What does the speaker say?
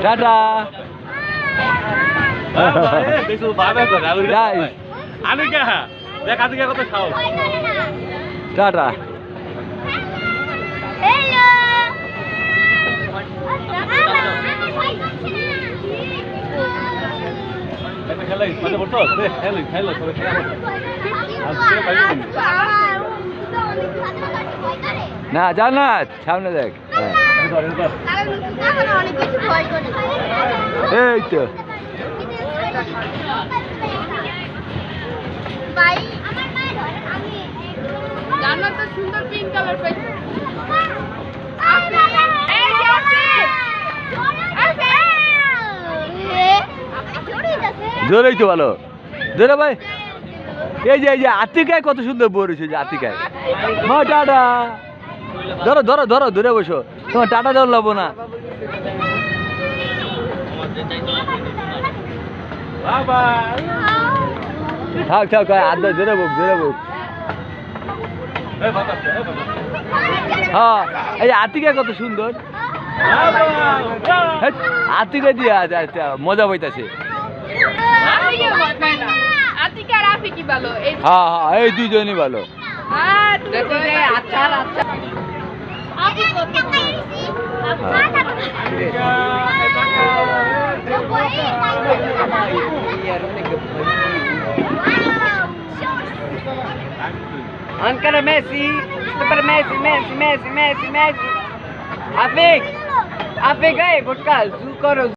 Tata tata না জান্নাত সামনে দেখ এই তো জান্নাত তো সুন্দর পিঙ্ক কালার পাইছে জোরেই তো ভালো জোরে ভাই এই যে আতিকায় কত সুন্দর বই রয়েছে যে আতিকায় হ্যাঁ টাটা ধরো ধরো ধরো ধরে বসো তোমার টাটা দেওয়ার লাগবো না থাক থাক আদা ধরে বুক হ্যাঁ এই যে আতিকায় কত সুন্দর আতিকা দিয়ে মজা পাইতাছে হ্যাঁ হ্যাঁ এই দুজনই ভালো Ankara Messi, super Messi. Afik, hey, gutka, zoo karo.